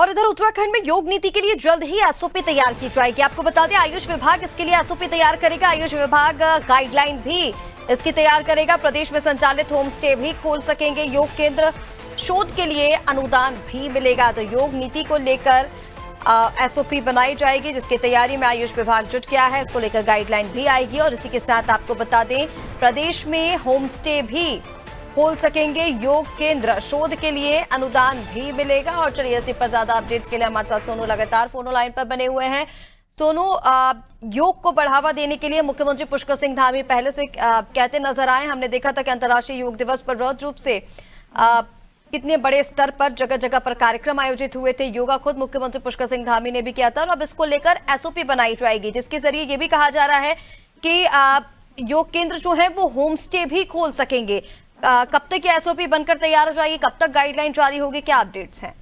और इधर उत्तराखंड में योग नीति के लिए जल्द ही एसओपी तैयार की जाएगी। आपको बता दें आयुष विभाग इसके लिए एसओपी तैयार करेगा। आयुष विभाग गाइडलाइन भी इसकी तैयार करेगा। प्रदेश में संचालित होम स्टे भी खोल सकेंगे योग केंद्र। शोध के लिए अनुदान भी मिलेगा। तो योग नीति को लेकर एसओपी बनाई जाएगी, जिसकी तैयारी में आयुष विभाग जुट गया है। इसको लेकर गाइडलाइन भी आएगी। और इसी के साथ आपको बता दें प्रदेश में होम स्टे भी खोल सकेंगे योग केंद्र। शोध के लिए अनुदान भी मिलेगा। और चलिए इसी पर ज्यादा अपडेट्स के लिए हमारे साथ सोनू लगातार फोन लाइन पर बने हुए हैं। सोनू, योग को बढ़ावा देने के लिए मुख्यमंत्री पुष्कर सिंह धामी पहले से कहते नजर आए। हमने देखा था कि अंतर्राष्ट्रीय योग दिवस पर रौद्र रूप से कितने बड़े स्तर पर जगह जगह पर कार्यक्रम आयोजित हुए थे। योगा खुद मुख्यमंत्री पुष्कर सिंह धामी ने भी किया था। और अब इसको लेकर एसओपी बनाई जाएगी, जिसके जरिए ये भी कहा जा रहा है कि योग केंद्र जो है वो होम स्टे भी खोल सकेंगे। कब तक ये एसओपी बनकर तैयार हो जाएगी, कब तक गाइडलाइन जारी होगी, क्या अपडेट्स हैं?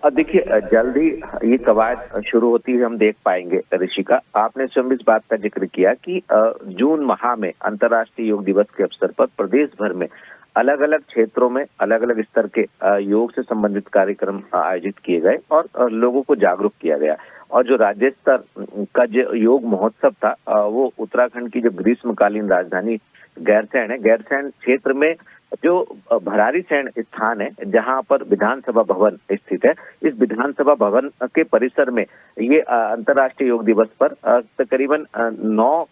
देखिए, जल्द ही ये कवायद शुरू होती है, हम देख पाएंगे। ऋषिका, आपने स्वयं इस बात का जिक्र किया कि जून माह में अंतर्राष्ट्रीय योग दिवस के अवसर पर प्रदेश भर में अलग अलग क्षेत्रों में अलग अलग स्तर के योग से संबंधित कार्यक्रम आयोजित किए गए और लोगों को जागरूक किया गया। और जो राज्य स्तर का जो योग महोत्सव था, वो उत्तराखंड की जो ग्रीष्मकालीन राजधानी गैरसैंण है, गैरसैंण क्षेत्र में जो भरारीसैंण स्थान है, जहां पर विधानसभा भवन स्थित है, इस विधानसभा भवन के परिसर में ये अंतर्राष्ट्रीय योग दिवस पर तकरीबन 9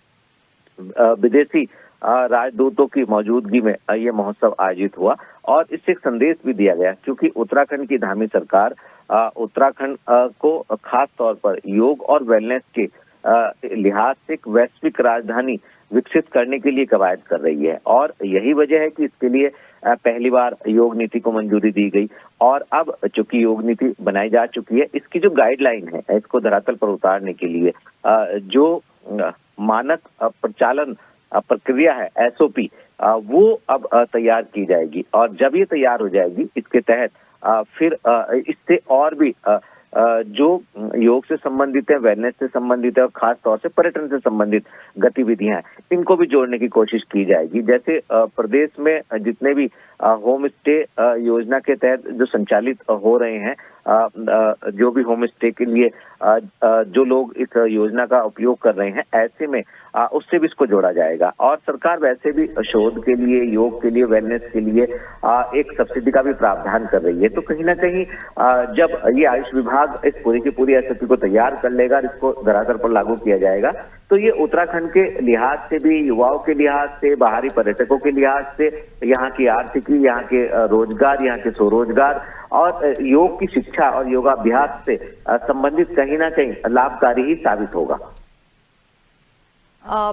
विदेशी राजदूतों की मौजूदगी में यह महोत्सव आयोजित हुआ। और इससे एक संदेश भी दिया गया, क्योंकि उत्तराखंड की धामी सरकार उत्तराखंड को खास तौर पर योग और वेलनेस के लिहाज से एक वैश्विक राजधानी विकसित करने के लिए कवायद कर रही है। और यही वजह है कि इसके लिए पहली बार योग नीति को मंजूरी दी गई। और अब चूंकि योग नीति बनाई जा चुकी है, इसकी जो गाइडलाइन है, इसको धरातल पर उतारने के लिए जो मानक प्रचालन प्रक्रिया है, एसओपी, वो अब तैयार की जाएगी। और जब ये तैयार हो जाएगी, इसके तहत फिर इससे और भी जो योग से संबंधित है, वेलनेस से संबंधित है और खास तौर से पर्यटन से संबंधित गतिविधियां हैं, इनको भी जोड़ने की कोशिश की जाएगी। जैसे प्रदेश में जितने भी होम स्टे योजना के तहत जो संचालित हो रहे हैं, जो भी होम स्टे के लिए जो लोग इस योजना का उपयोग कर रहे हैं, ऐसे में उससे भी इसको जोड़ा जाएगा। और सरकार वैसे भी शोध के लिए, योग के लिए, वेलनेस के लिए एक सब्सिडी का भी प्रावधान कर रही है। तो कहीं ना कहीं जब ये आयुष विभाग इस पूरी की पूरी एसओपी को तैयार कर लेगा, इसको धरातल पर लागू किया जाएगा, तो ये उत्तराखंड के लिहाज से भी, युवाओं के लिहाज से, बाहरी पर्यटकों के लिहाज से, यहाँ की आर्थिकी, यहाँ के रोजगार, यहाँ के स्वरोजगार और योग की शिक्षा और योगाभ्यास से संबंधित कहीं ना कहीं लाभकारी ही साबित होगा।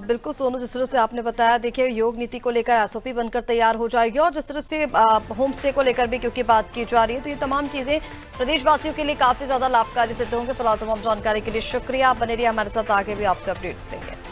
बिल्कुल सोनू, जिस तरह से आपने बताया, देखिए योग नीति को लेकर एसओपी बनकर तैयार हो जाएगी। और जिस तरह से होम स्टे को लेकर भी क्योंकि बात की जा रही है, तो ये तमाम चीजें प्रदेशवासियों के लिए काफी ज्यादा लाभकारी सिद्ध होंगे। फिलहाल तमाम जानकारी के लिए शुक्रिया। बने रहिए हमारे साथ, आगे भी आपसे अपडेट्स लेंगे।